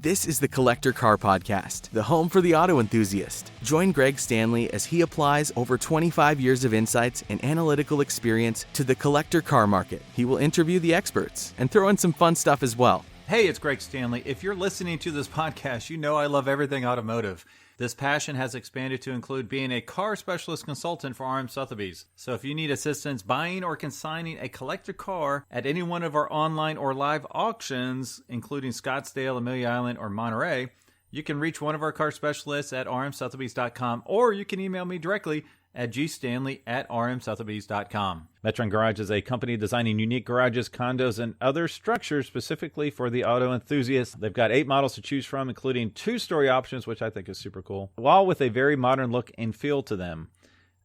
This is the Collector Car Podcast, the home for the auto enthusiast. Join Greg Stanley as he applies over 25 years of insights and analytical experience to the collector car market. He will interview the experts and throw in some fun stuff as well. Hey, it's Greg Stanley. If you're listening to this podcast, you know I love everything automotive. This passion has expanded to include being a car specialist consultant for RM Sotheby's. So if you need assistance buying or consigning a collector car at any one of our online or live auctions, including Scottsdale, Amelia Island, or Monterey, you can reach one of our car specialists at rmsotheby's.com, or you can email me directly at gstanley@rmsotheby's.com. Metron Garage is a company designing unique garages, condos, and other structures specifically for the auto enthusiast. They've got 8 models to choose from, including 2-story options, which I think is super cool, all with a very modern look and feel to them.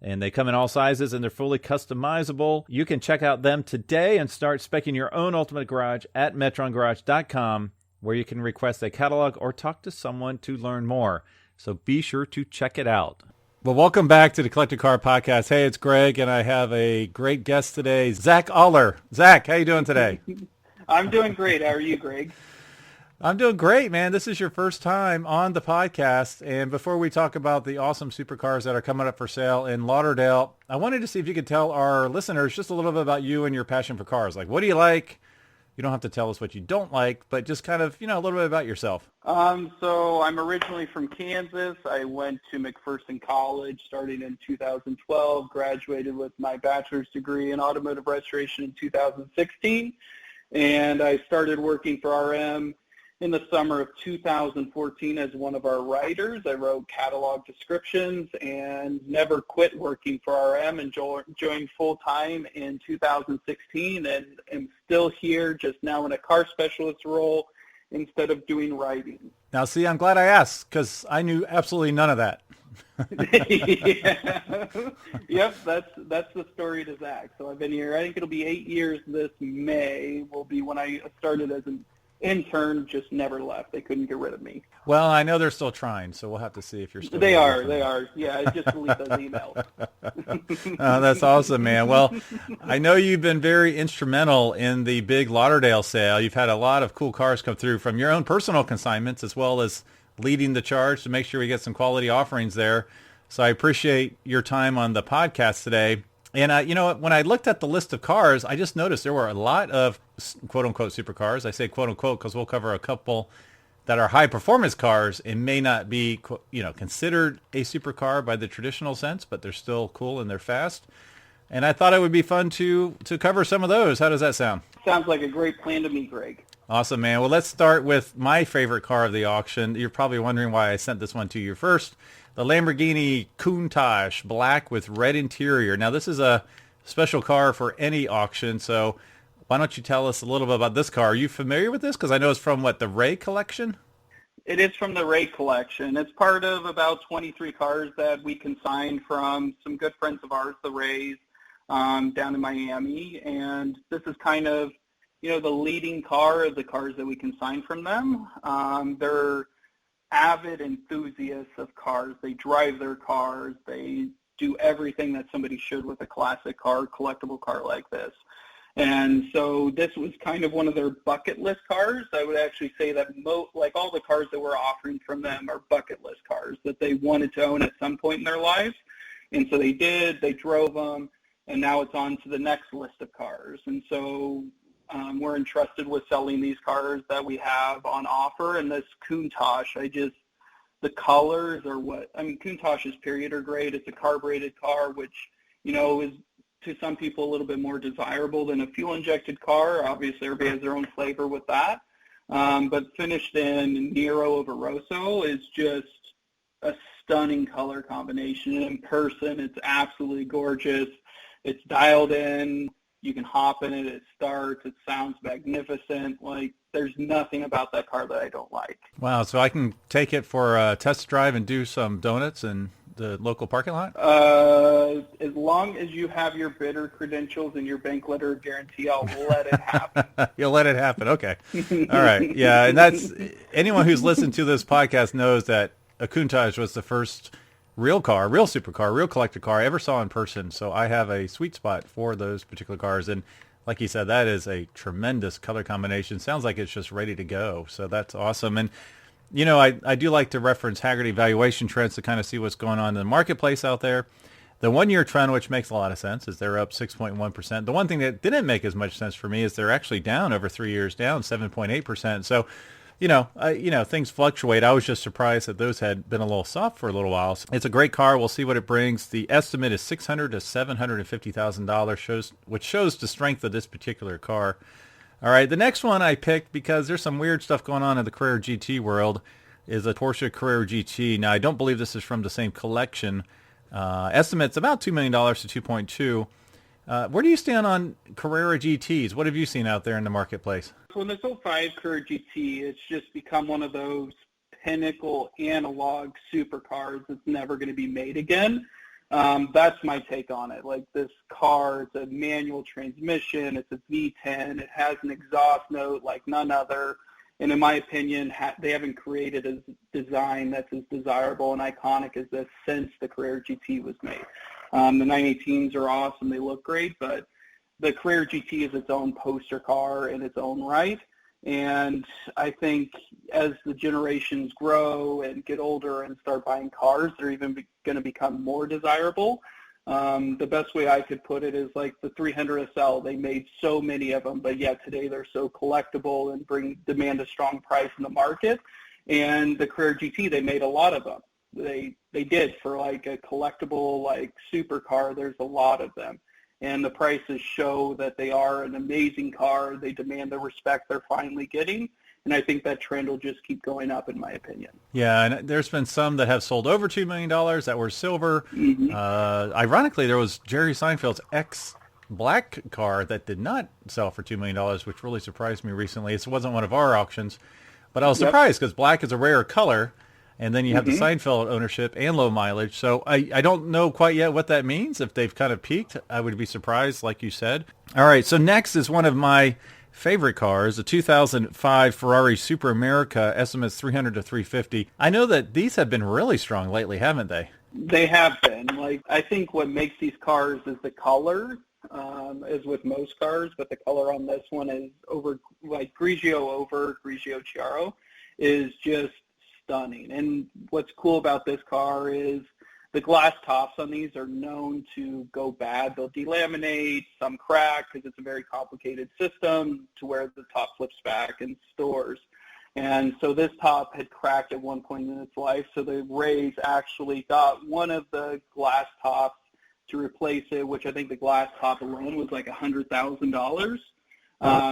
And they come in all sizes, and they're fully customizable. You can check out them today and start speccing your own ultimate garage at metrongarage.com, where you can request a catalog or talk to someone to learn more. So be sure to check it out. Well, welcome back to the Collector Car Podcast. Hey, it's Greg, and I have a great guest today, Zach Aller. Zach, how you doing today? I'm doing great. How are you, Greg? I'm doing great, man. This is your first time on the podcast, and before we talk about the awesome supercars that are coming up for sale in Lauderdale, I wanted to see if you could tell our listeners just a little bit about you and your passion for cars. Like, what do you like? You don't have to tell us what you don't like, but just kind of, a little bit about yourself. So I'm originally from Kansas. I went to McPherson College starting in 2012, graduated with my bachelor's degree in automotive restoration in 2016, and I started working for RM in the summer of 2014 as one of our writers. I wrote catalog descriptions and never quit working for RM and joined full-time in 2016, and am still here, just now in a car specialist role instead of doing writing. Now, see, I'm glad I asked, because I knew absolutely none of that. Yeah. Yep, that's the story to Zach. So I've been here, I think it'll be 8 years this May, will be when I started as an intern, just never left. They couldn't get rid of me. Well, I know they're still trying, so we'll have to see if you're still They are. Yeah, I just deleted those emails. Oh, that's awesome, man. Well, I know you've been very instrumental in the big Lauderdale sale. You've had a lot of cool cars come through from your own personal consignments, as well as leading the charge to make sure we get some quality offerings there. So I appreciate your time on the podcast today. And, when I looked at the list of cars, I just noticed there were a lot of quote-unquote supercars. I say quote-unquote because we'll cover a couple that are high-performance cars and may not be, considered a supercar by the traditional sense, but they're still cool and they're fast. And I thought it would be fun to cover some of those. How does that sound? Sounds like a great plan to me, Greg. Awesome, man. Well, let's start with my favorite car of the auction. You're probably wondering why I sent this one to you first. The Lamborghini Countach black with red interior. Now, this is a special car for any auction, so why don't you tell us a little bit about this car? Are you familiar with this? Because I know it's from, the Ray collection? It is from the Ray collection. It's part of about 23 cars that we consigned from some good friends of ours, the Rays, down in Miami. And this is kind of, the leading car of the cars that we consigned from them. They're avid enthusiasts of cars. They drive their cars. They do everything that somebody should with a classic car, collectible car like this. And so this was kind of one of their bucket list cars. I would actually say that all the cars that we're offering from them are bucket list cars that they wanted to own at some point in their lives. And so they did, they drove them, and now it's on to the next list of cars. And so we're entrusted with selling these cars that we have on offer. And this Countach, the colors are Countaches period are great. It's a carbureted car, which, is to some people a little bit more desirable than a fuel injected car. Obviously everybody has their own flavor with that. But finished in Nero over Rosso is just a stunning color combination. In person, it's absolutely gorgeous. It's dialed in. You can hop in it. It starts. It sounds magnificent. There's nothing about that car that I don't like. Wow. So I can take it for a test drive and do some donuts in the local parking lot? As long as you have your bidder credentials and your bank letter of guarantee, I'll let it happen. You'll let it happen. Okay. All right. Yeah. And that's anyone who's listened to this podcast knows that a Countach was the first real supercar, real collector car I ever saw in person. So I have a sweet spot for those particular cars. And like you said, that is a tremendous color combination. Sounds like it's just ready to go. So that's awesome. And I do like to reference Hagerty Valuation trends to kind of see what's going on in the marketplace out there. The one-year trend, which makes a lot of sense, is they're up 6.1%. The one thing that didn't make as much sense for me is they're actually down over 3 years, down 7.8%. So, things fluctuate. I was just surprised that those had been a little soft for a little while. So it's a great car. We'll see what it brings. The estimate is $600,000 to $750,000, which shows the strength of this particular car. All right, the next one I picked because there's some weird stuff going on in the Carrera GT world is a Porsche Carrera GT. Now, I don't believe this is from the same collection. Estimates about $2 million to 2.2. Where do you stand on Carrera GTs? What have you seen out there in the marketplace? So in this '05 Carrera GT, it's just become one of those pinnacle analog supercars that's never going to be made again. That's my take on it. Like, this car, it's a manual transmission, it's a V10, it has an exhaust note like none other, and in my opinion, they haven't created a design that's as desirable and iconic as this since the Carrera GT was made. The 918s are awesome, they look great, but the Carrera GT is its own poster car in its own right. And I think as the generations grow and get older and start buying cars, they're even going to become more desirable. The best way I could put it is like the 300 SL. They made so many of them, but yet today they're so collectible and demand a strong price in the market. And the Carrera GT, they made a lot of them. They did for like a collectible like supercar. There's a lot of them. And the prices show that they are an amazing car. They demand the respect they're finally getting. And I think that trend will just keep going up, in my opinion. Yeah, and there's been some that have sold over $2 million that were silver. Mm-hmm. Ironically, there was Jerry Seinfeld's ex-black car that did not sell for $2 million, which really surprised me recently. It wasn't one of our auctions, but I was surprised because black is a rare color. And then you have the Seinfeld ownership and low mileage. So I don't know quite yet what that means. If they've kind of peaked, I would be surprised, like you said. All right, so next is one of my favorite cars, the 2005 Ferrari Super America, estimates $300,000 to $350,000. I know that these have been really strong lately, haven't they? They have been. Like, I think what makes these cars is the color, as with most cars, but the color on this one is over, like Grigio Chiaro, is just stunning. And what's cool about this car is the glass tops on these are known to go bad. They'll delaminate, some crack because it's a very complicated system to where the top flips back and stores. And so this top had cracked at one point in its life, so the Rays actually got one of the glass tops to replace it, which I think the glass top alone was like $100,000.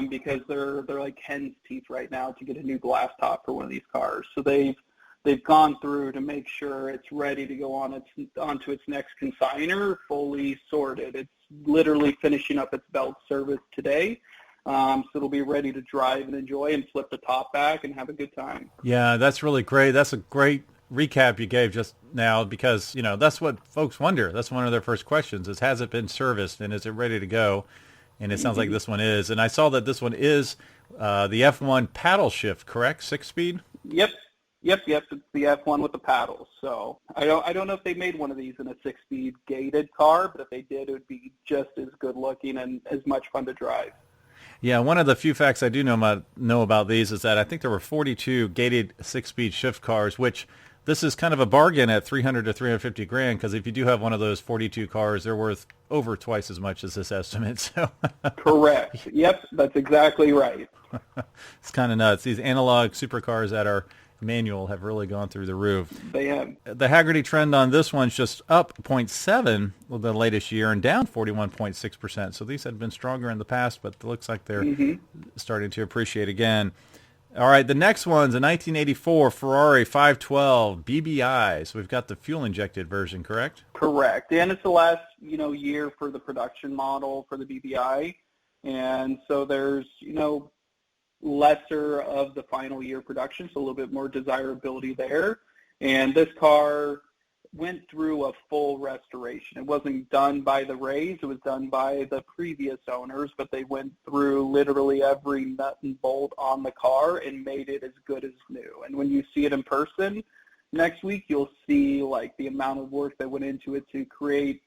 Because they're like hen's teeth right now to get a new glass top for one of these cars. So they've gone through to make sure it's ready to go onto its next consignor, fully sorted. It's literally finishing up its belt service today. So it'll be ready to drive and enjoy and flip the top back and have a good time. Yeah, that's really great. That's a great recap you gave just now because, that's what folks wonder. That's one of their first questions is, has it been serviced and is it ready to go? And it sounds like this one is. And I saw that this one is the F1 paddle shift, correct? 6-speed? Yep. It's the F1 with the paddles. So I don't know if they made one of these in a 6-speed gated car, but if they did, it would be just as good looking and as much fun to drive. Yeah, one of the few facts I do know about these is that I think there were 42 gated 6-speed shift cars, which this is kind of a bargain at $300,000 to $350,000 because if you do have one of those 42 cars, they're worth over twice as much as this estimate. So correct. Yep, that's exactly right. It's kind of nuts. These analog supercars that are manual have really gone through the roof. They have. The Hagerty trend on this one's just up 0.7 the latest year and down 41.6%. So these had been stronger in the past, but it looks like they're starting to appreciate again. All right, the next one's a 1984 Ferrari 512 BBI. So we've got the fuel-injected version, correct? Correct. And it's the last, year for the production model for the BBI. And so there's, lesser of the final year production, so a little bit more desirability there. And this car went through a full restoration. It wasn't done by the Rays, it was done by the previous owners, but they went through literally every nut and bolt on the car and made it as good as new. And when you see it in person next week, you'll see like the amount of work that went into it to create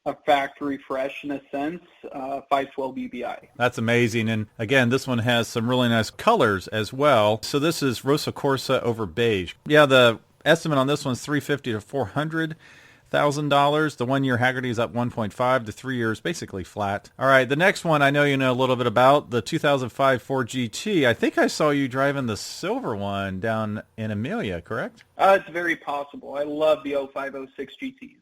a factory fresh in a sense, 512 BBI. That's amazing. And again, this one has some really nice colors as well. So this is Rosa Corsa over beige. Yeah, the estimate on this one's $350,000 to $400,000. The 1 year Hagerty is up 1.5. The 3 years basically flat. All right, the next one I know you know a little bit about, the 2005 Ford GT. I think I saw you driving the silver one down in Amelia, correct? It's very possible. I love the 0506 GTs.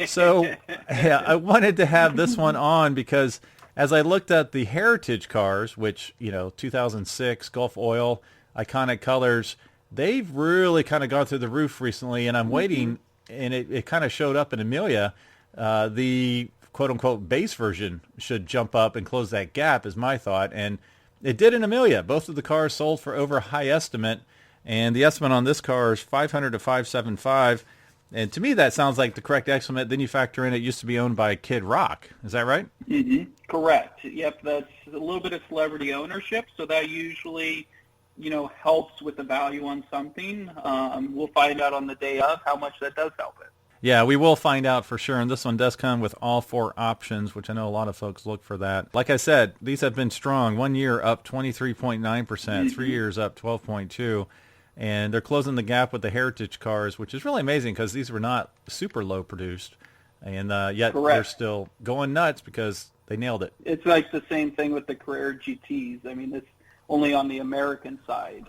So, yeah, I wanted to have this one on because as I looked at the heritage cars, which, 2006, Gulf Oil, iconic colors, they've really kind of gone through the roof recently, and I'm waiting, and it kind of showed up in Amelia. The quote-unquote base version should jump up and close that gap is my thought, and it did in Amelia. Both of the cars sold for over high estimate, and the estimate on this car is $500,000 to $575,000. And to me, that sounds like the correct estimate. Then you factor in it used to be owned by Kid Rock. Is that right? Mm-hmm. Correct. Yep, that's a little bit of celebrity ownership, so that usually, helps with the value on something. We'll find out on the day of how much that does help it. Yeah, we will find out for sure. And this one does come with all 4 options, which I know a lot of folks look for that. Like I said, these have been strong. 1 year up 23.9%, 3 years up 12.2%. And they're closing the gap with the heritage cars, which is really amazing because these were not super low produced. And yet they're still going nuts because they nailed it. It's like the same thing with the Carrera GTs. I mean, it's only on the American side.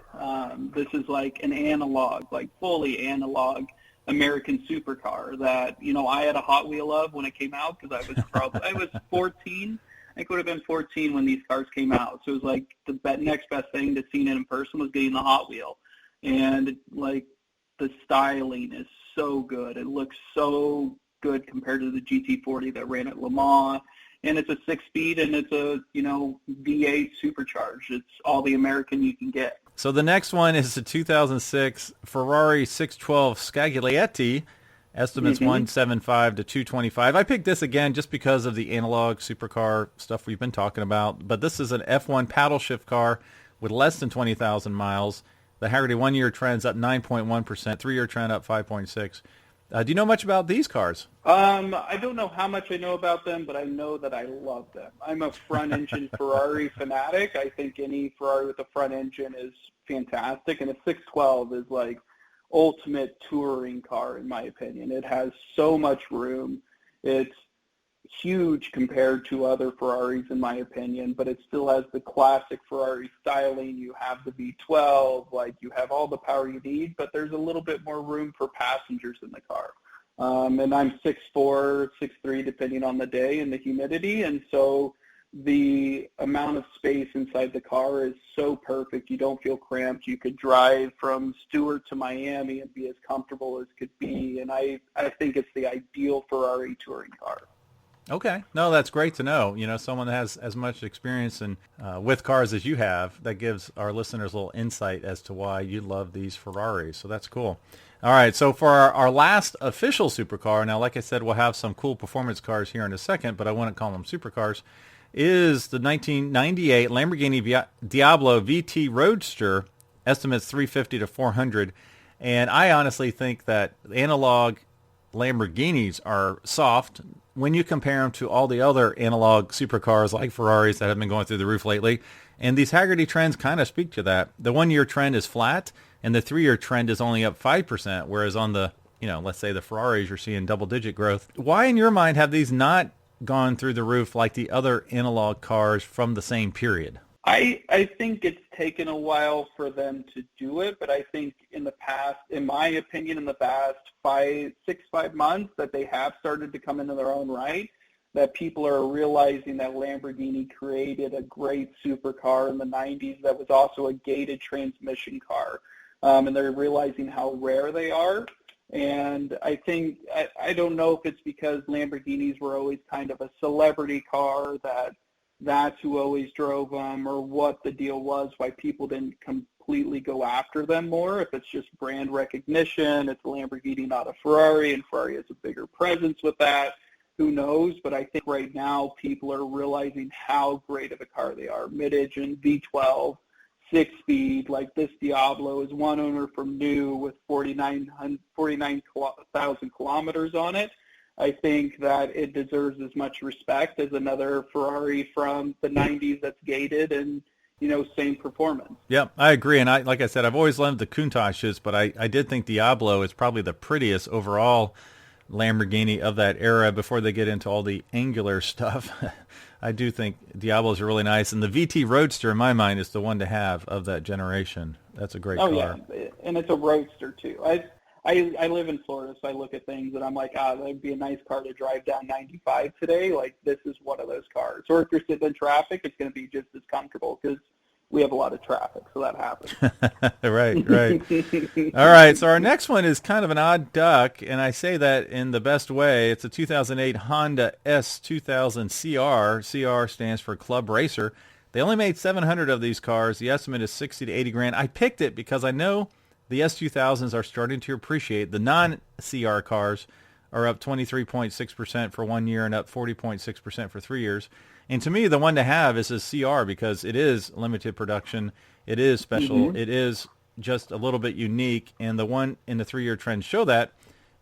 This is like an analog, like fully analog American supercar that, I had a Hot Wheel of when it came out because I was 14. I could have been 14 when these cars came out. So it was like the next best thing to seeing it in person was getting the Hot Wheel. And like the styling is so good. It looks so good compared to the GT40 that ran at Le Mans. And it's a 6-speed and it's a, V8 supercharged. It's all the American you can get. So the next one is the 2006 Ferrari 612 Scaglietti. Estimates 175 to 225. I picked this again just because of the analog supercar stuff we've been talking about. But this is an F1 paddle shift car with less than 20,000 miles. The Hagerty 1 year trend's up 9.1%, 3 year trend up 5.6%. Do you know much about these cars? I don't know how much I know about them, but I know that I love them. I'm a front engine Ferrari fanatic. I think any Ferrari with a front engine is fantastic, and a 612 is like ultimate touring car in my opinion. It has so much room. It's huge compared to other Ferraris in my opinion, but it still has the classic Ferrari styling. You have the V12, like you have all the power you need, but there's a little bit more room for passengers in the car. And I'm 6'4", 6'3", depending on the day and the humidity, and so the amount of space inside the car is so perfect. You don't feel cramped. You could drive from Stewart to Miami and be as comfortable as could be, and I think it's the ideal Ferrari touring car. Okay. No, that's great to know. Someone that has as much experience with cars as you have, that gives our listeners a little insight as to why you love these Ferraris. So that's cool. All right. So for our last official supercar, now, like I said, we'll have some cool performance cars here in a second, but I wouldn't call them supercars, is the 1998 Lamborghini Diablo VT Roadster. Estimates 350 to 400. And I honestly think that analog Lamborghinis are soft when you compare them to all the other analog supercars like Ferraris that have been going through the roof lately. And these Hagerty trends kind of speak to that. The 1 year trend is flat and the 3 year trend is only up 5%, whereas on the, let's say the Ferraris, you're seeing double digit growth. Why in your mind have these not gone through the roof like the other analog cars from the same period? I think it's taken a while for them to do it, but I think in the past, in my opinion, in the past 5 months that they have started to come into their own right, that people are realizing that Lamborghini created a great supercar in the 90s that was also a gated transmission car, and they're realizing how rare they are. And I think, I don't know if it's because Lamborghinis were always kind of a celebrity car, that's who always drove them, or what the deal was, why people didn't completely go after them more. If it's just brand recognition, it's a Lamborghini, not a Ferrari, and Ferrari has a bigger presence with that. Who knows? But I think right now people are realizing how great of a car they are. Mid-engine, V12, 6-speed, like this Diablo is one owner from new with 49,000 kilometers on it. I think that it deserves as much respect as another Ferrari from the 90s that's gated and, same performance. Yep, I agree. And like I said, I've always loved the Countachs, but I did think Diablo is probably the prettiest overall Lamborghini of that era before they get into all the angular stuff. I do think Diablos are really nice. And the VT Roadster, in my mind, is the one to have of that generation. That's a great car. Yeah, and it's a roadster, too. I live in Florida, so I look at things and I'm like, that'd be a nice car to drive down 95 today. Like, this is one of those cars. Or if you're sitting in traffic, it's going to be just as comfortable because we have a lot of traffic, so that happens. Right. All right, so our next one is kind of an odd duck, and I say that in the best way. It's a 2008 Honda S2000 CR. CR stands for Club Racer. They only made 700 of these cars. The estimate is 60 to 80 grand. I picked it because I know the S2000s are starting to appreciate. The non-CR cars are up 23.6% for 1 year and up 40.6% for 3 years. And to me, the one to have is a CR because it is limited production. It is special. Mm-hmm. It is just a little bit unique. And the one in the 3-year trends show that.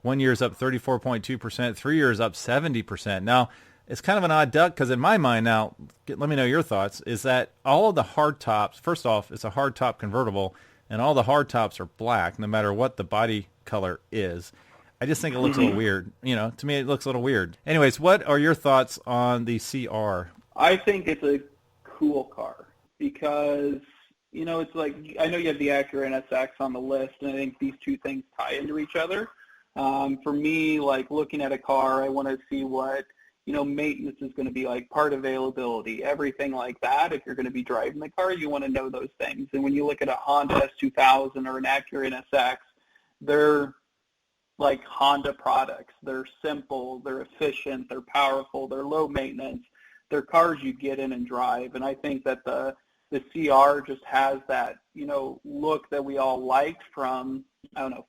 1 year is up 34.2%. 3 years up 70%. Now, it's kind of an odd duck because in my mind now, let me know your thoughts, is that all of the hard tops, first off, it's a hard top convertible, and all the hard tops are black no matter what the body color is. I just think it looks a little weird. To me, it looks a little weird. Anyways, what are your thoughts on the CR? I think it's a cool car because, it's like, I know you have the Acura NSX on the list, and I think these two things tie into each other. For me, like, looking at a car, I want to see what, maintenance is going to be like, part availability, everything like that. If you're going to be driving the car, you want to know those things. And when you look at a Honda S2000 or an Acura NSX, they're like Honda products. They're simple, they're efficient, they're powerful, they're low maintenance. They're cars you get in and drive. And I think that the CR just has that, look that we all liked from,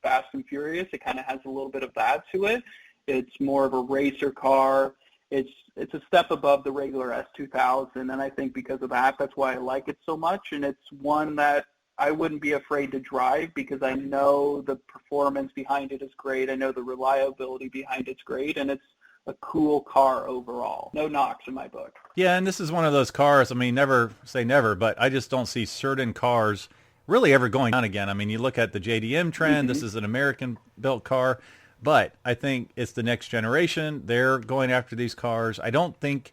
Fast and Furious. It kind of has a little bit of that to it. It's more of a racer car. It's a step above the regular S2000, and I think because of that, that's why I like it so much. And it's one that I wouldn't be afraid to drive because I know the performance behind it is great. I know the reliability behind it's great, and it's a cool car overall. No knocks in my book. Yeah, and this is one of those cars, never say never, but I just don't see certain cars really ever going on again. You look at the JDM trend. This is an American-built car. But I think it's the next generation. They're going after these cars. I don't think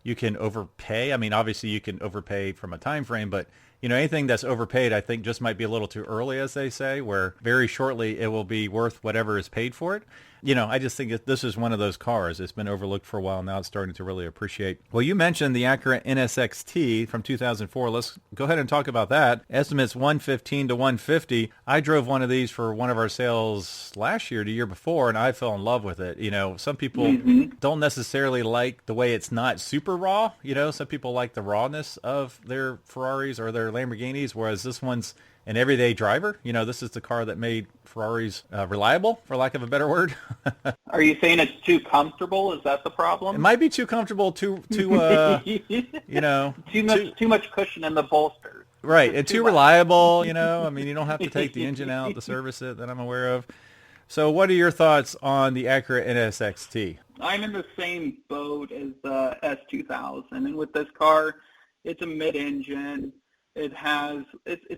you can overpay. Obviously you can overpay from a time frame, but anything that's overpaid, I think just might be a little too early, as they say, where very shortly it will be worth whatever is paid for it. I just think this is one of those cars. It's been overlooked for a while. Now it's starting to really appreciate. Well, you mentioned the Acura NSX-T from 2004. Let's go ahead and talk about that. Estimates 115 to 150. I drove one of these for one of our sales last year, the year before, and I fell in love with it. Some people don't necessarily like the way it's not super raw. Some people like the rawness of their Ferraris or their Lamborghinis, whereas this one's an everyday driver. This is the car that made Ferraris reliable, for lack of a better word. Are you saying it's too comfortable? Is that the problem? It might be too comfortable, too much cushion in the bolsters. Right, and too reliable. You don't have to take the engine out to service it that I'm aware of. So what are your thoughts on the Acura NSX-T? I'm in the same boat as the S2000, and with this car, it's a mid-engine. It's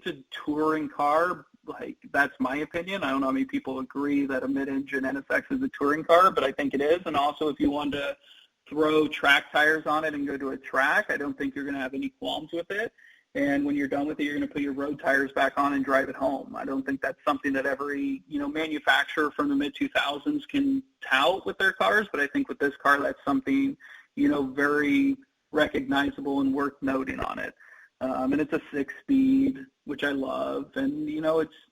a touring car. Like, that's my opinion. I don't know how many people agree that a mid-engine NSX is a touring car, but I think it is. And also, if you want to throw track tires on it and go to a track, I don't think you're going to have any qualms with it. And when you're done with it, you're going to put your road tires back on and drive it home. I don't think that's something that every, manufacturer from the mid-2000s can tout with their cars, but I think with this car, that's something, very recognizable and worth noting on it. And it's a 6-speed, which I love. And,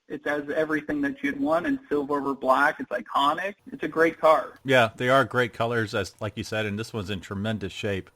it has everything that you'd want in silver over black. It's iconic. It's a great car. Yeah, they are great colors, as like you said, and this one's in tremendous shape.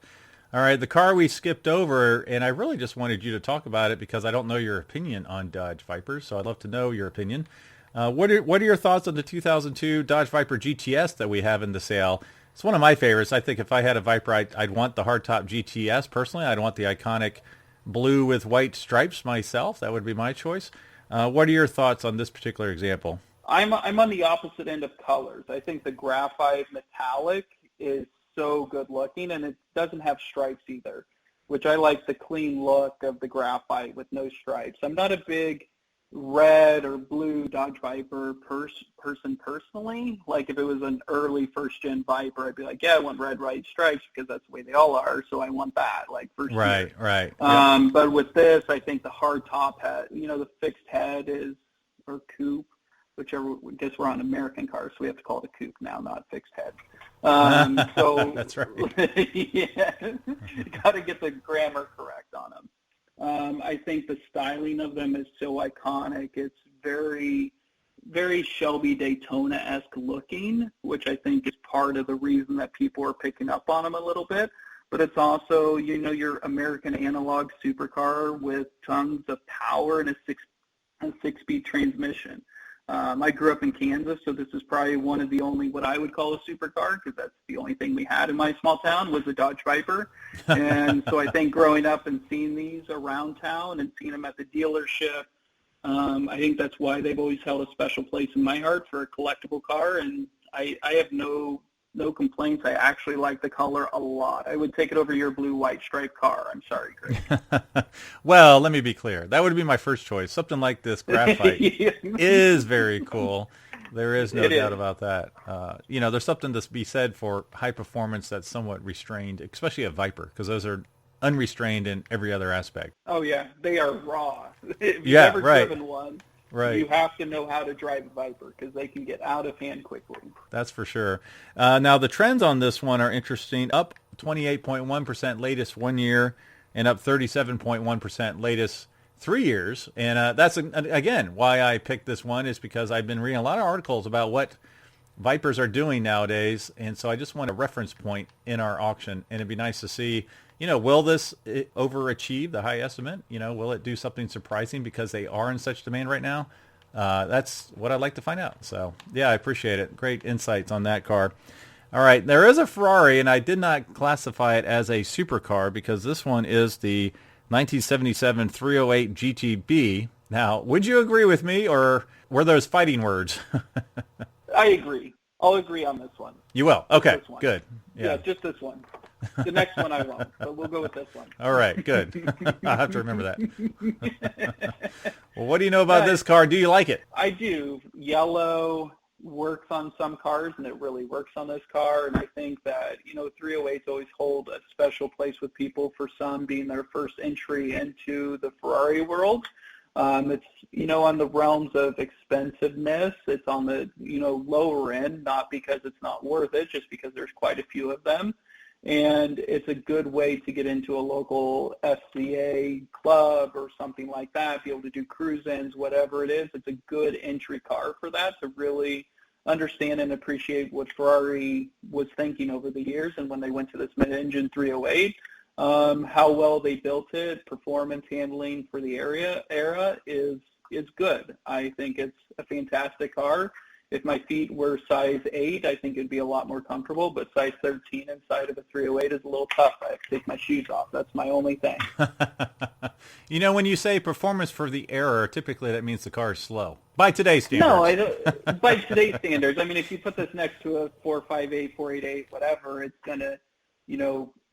All right, the car we skipped over, and I really just wanted you to talk about it because I don't know your opinion on Dodge Vipers, so I'd love to know your opinion. What are your thoughts on the 2002 Dodge Viper GTS that we have in the sale? It's one of my favorites. I think if I had a Viper, I'd want the hardtop GTS personally. I'd want the iconic blue with white stripes myself. That would be my choice. What are your thoughts on this particular example? I'm on the opposite end of colors. I think the graphite metallic is so good looking, and it doesn't have stripes either, which I like the clean look of the graphite with no stripes. I'm not a big red or blue Dodge Viper person personally. Like if it was an early first-gen Viper, I'd be like, yeah, I want red, white stripes because that's the way they all are, so I want that, like first year. Right. But with this, I think the hard top head, the fixed head is, or coupe, whichever, I guess we're on American cars, so we have to call it a coupe now, not fixed head. So that's right. Yeah, you got to get the grammar correct on them. I think the styling of them is so iconic. It's very, very Shelby Daytona-esque looking, which I think is part of the reason that people are picking up on them a little bit. But it's also, your American analog supercar with tons of power and a six-speed transmission. I grew up in Kansas, so this is probably one of the only what I would call a supercar, because that's the only thing we had in my small town was a Dodge Viper. And so I think growing up and seeing these around town and seeing them at the dealership, I think that's why they've always held a special place in my heart for a collectible car. And I have no complaints. I actually like the color a lot. I would take it over your blue-white striped car. I'm sorry, Greg. Well, let me be clear. That would be my first choice. Something like this graphite is very cool. There is no doubt about that. There's something to be said for high performance that's somewhat restrained, especially a Viper, because those are unrestrained in every other aspect. Oh, yeah. They are raw. If you've ever driven one, right. You have to know how to drive a Viper because they can get out of hand quickly. That's for sure. Now, the trends on this one are interesting. Up 28.1% latest 1 year and up 37.1% latest 3 years. And that's, again, why I picked this one is because I've been reading a lot of articles about what Vipers are doing nowadays. And so I just want a reference point in our auction. And it'd be nice to see, will this overachieve the high estimate? Will it do something surprising because they are in such demand right now? That's what I'd like to find out. So, yeah, I appreciate it. Great insights on that car. All right, there is a Ferrari, and I did not classify it as a supercar because this one is the 1977 308 GTB. Now, would you agree with me, or were those fighting words? I agree. I'll agree on this one. You will? Okay, good. Yeah, just this one. The next one I won't, but we'll go with this one. All right, good. I'll have to remember that. Well, what do you know about this car? Do you like it? I do. Yellow works on some cars, and it really works on this car. And I think that, 308s always hold a special place with people, for some being their first entry into the Ferrari world. It's, on the realms of expensiveness. It's on the, lower end, not because it's not worth it, just because there's quite a few of them. And it's a good way to get into a local FCA club or something like that, be able to do cruise-ins, whatever it is. It's a good entry car for that, to really understand and appreciate what Ferrari was thinking over the years. And when they went to this mid-engine 308, how well they built it, performance handling for the era is good. I think it's a fantastic car. If my feet were size 8, I think it'd be a lot more comfortable, but size 13 inside of a 308 is a little tough. I have to take my shoes off. That's my only thing. When you say performance for the era, typically that means the car is slow. By today's standards. No, by today's standards. I mean, if you put this next to a 458, 488, whatever, it's going to,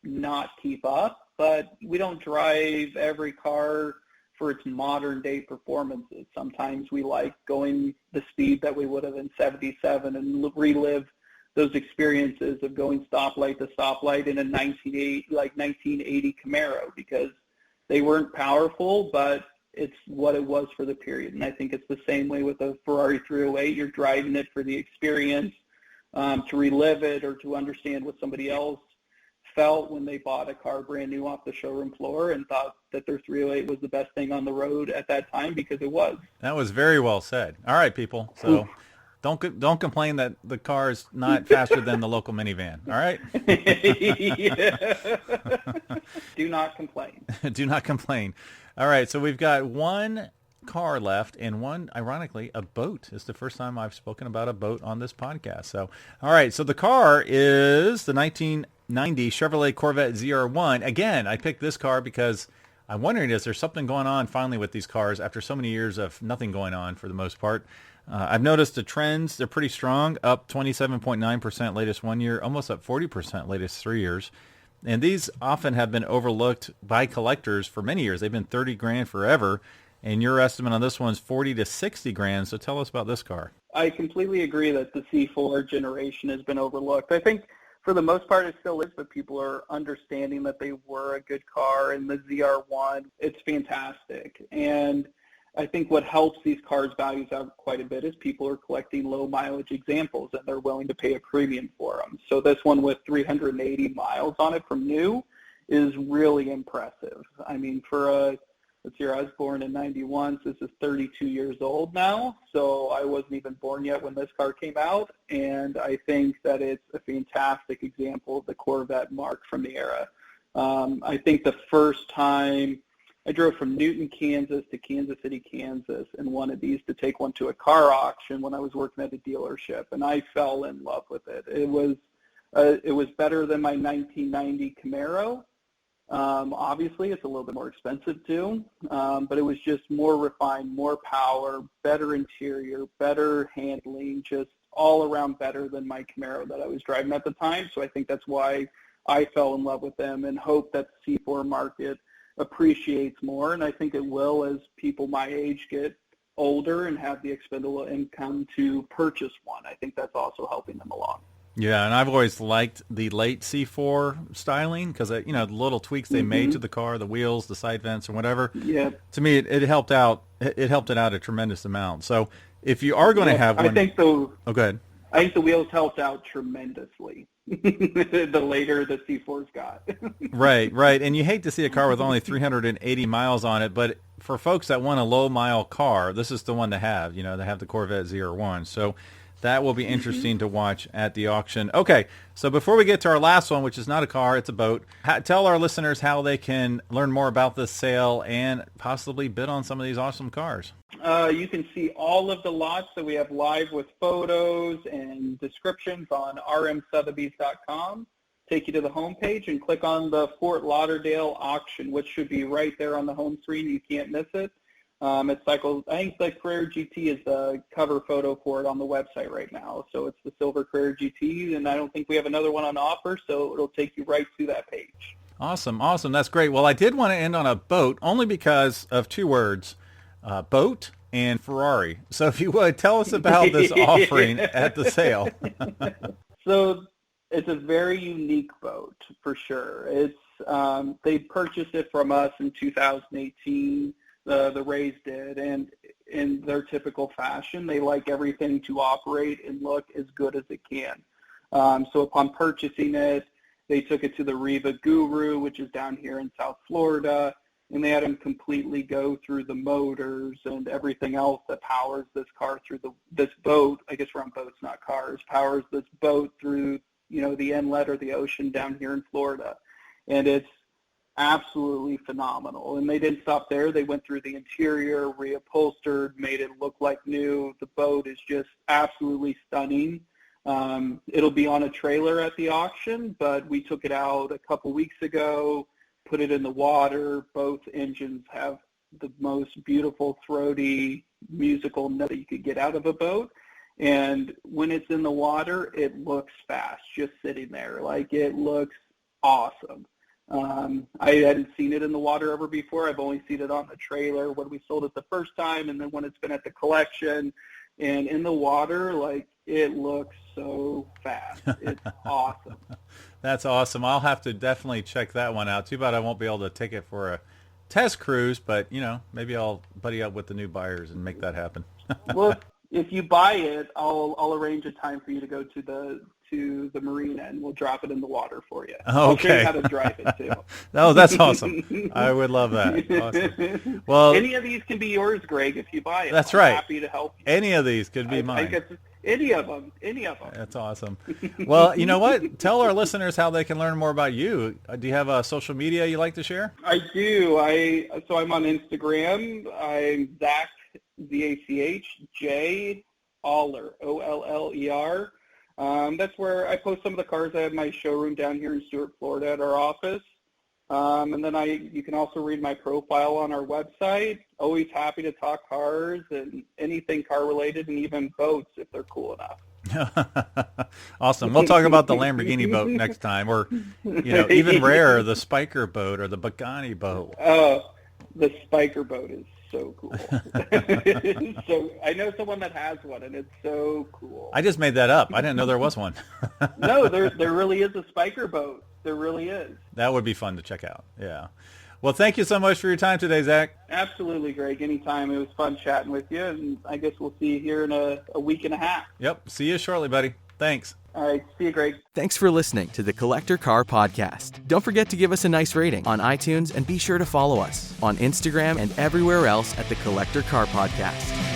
not keep up. But we don't drive every car for its modern day performances. Sometimes we like going the speed that we would have in 77 and relive those experiences of going stoplight to stoplight in a 1980 Camaro, because they weren't powerful, but it's what it was for the period. And I think it's the same way with a Ferrari 308. You're driving it for the experience, to relive it, or to understand what somebody else felt when they bought a car brand new off the showroom floor and thought that their 308 was the best thing on the road at that time, because it was. That was very well said. All right, people. So don't complain that the car is not faster than the local minivan. All right? Do not complain. Do not complain. All right, so we've got one car left, and one, ironically, a boat. It's the first time I've spoken about a boat on this podcast. So, all right, so the car is the 1990 Chevrolet Corvette ZR1. Again, I picked this car because I'm wondering, is there something going on finally with these cars after so many years of nothing going on for the most part? I've noticed the trends, they're pretty strong, up 27.9% latest 1 year, almost up 40% latest 3 years. And these often have been overlooked by collectors for many years. They've been 30 grand forever. And your estimate on this one's 40 to 60 grand. So tell us about this car. I completely agree that the C4 generation has been overlooked. I think for the most part it still is, but people are understanding that they were a good car, and the ZR1, it's fantastic. And I think what helps these cars' values out quite a bit is people are collecting low mileage examples and they're willing to pay a premium for them. So this one with 380 miles on it from new is really impressive. I mean, let's see, I was born in 91, so this is 32 years old now. So I wasn't even born yet when this car came out. And I think that it's a fantastic example of the Corvette mark from the era. I think the first time I drove from Newton, Kansas to Kansas City, Kansas, and wanted these to take one to a car auction when I was working at a dealership, and I fell in love with it. It was better than my 1990 Camaro. Obviously, it's a little bit more expensive too, but it was just more refined, more power, better interior, better handling, just all around better than my Camaro that I was driving at the time. So I think that's why I fell in love with them and hope that the C4 market appreciates more, and I think it will as people my age get older and have the expendable income to purchase one. I think that's also helping them along. Yeah, and I've always liked the late C4 styling because, the little tweaks they made to the car, the wheels, the side vents, or whatever. Yeah. To me, it helped out. It helped it out a tremendous amount. So if you are going to have one, go ahead. I think the wheels helped out tremendously. The later the C4's got. Right. And you hate to see a car with only 380 miles on it, but for folks that want a low-mile car, this is the one to have. They have the Corvette ZR1. So that will be interesting to watch at the auction. Okay, so before we get to our last one, which is not a car, it's a boat, tell our listeners how they can learn more about this sale and possibly bid on some of these awesome cars. You can see all of the lots that we have live with photos and descriptions on rmsotheby's.com. Take you to the homepage and click on the Fort Lauderdale auction, which should be right there on the home screen. You can't miss it. I think the Carrera GT is the cover photo for it on the website right now. So it's the silver Carrera GT, and I don't think we have another one on offer, so it'll take you right to that page. Awesome. That's great. Well, I did want to end on a boat only because of two words, boat and Ferrari. So if you would, tell us about this offering at the sale. So it's a very unique boat for sure. It's they purchased it from us in 2018. The Rays did, and in their typical fashion, they like everything to operate and look as good as it can. So upon purchasing it, they took it to the Riva Guru, which is down here in South Florida, and they had them completely go through the motors and everything else that powers this car through this boat. I guess we're on boats, not cars. Powers this boat through the inlet or the ocean down here in Florida, and it's absolutely phenomenal. And they didn't stop there. They went through the interior, reupholstered, made it look like new. The boat is just absolutely stunning. It'll be on a trailer at the auction, but we took it out a couple weeks ago, put it in the water. Both engines have the most beautiful, throaty, musical note that you could get out of a boat. And when it's in the water, it looks fast, just sitting there. Like, it looks awesome. I hadn't seen it in the water ever before. I've only seen it on the trailer when we sold it the first time, and then when it's been at the collection. And in the water, like, it looks so fast. It's awesome. That's awesome. I'll have to definitely check that one out. Too bad I won't be able to take it for a test cruise, but, maybe I'll buddy up with the new buyers and make that happen. Well, if you buy it, I'll arrange a time for you to go to the marina, and we'll drop it in the water for you. Okay. I'll show you how to drive it too. Oh, that's awesome. I would love that. Awesome. Well, any of these can be yours, Greg, if you buy it. That's I'm right. Happy to help you. Any of these could be mine. Any of them. That's awesome. Well, you know what? Tell our listeners how they can learn more about you. Do you have a social media you like to share? I do. So I'm on Instagram. I'm Zach, Z-A-C-H, J, Aller, O-L-L-E-R. That's where I post some of the cars. I have my showroom down here in Stuart, Florida at our office. And then you can also read my profile on our website. Always happy to talk cars and anything car related, and even boats if they're cool enough. Awesome. We'll talk about the Lamborghini boat next time, or even rarer, the Spiker boat or the Pagani boat. Oh, the Spiker boat is so cool. So I know someone that has one, and it's so cool. I just made that up. I didn't know there was one. No, there really is a Spiker boat. There really is. That would be fun to check out. Yeah. Well, thank you so much for your time today, Zach. Absolutely, Greg. Anytime. It was fun chatting with you, and I guess we'll see you here in a week and a half. Yep. See you shortly, buddy. Thanks. All right. See you, Greg. Thanks for listening to the Collector Car Podcast. Don't forget to give us a nice rating on iTunes, and be sure to follow us on Instagram and everywhere else at the Collector Car Podcast.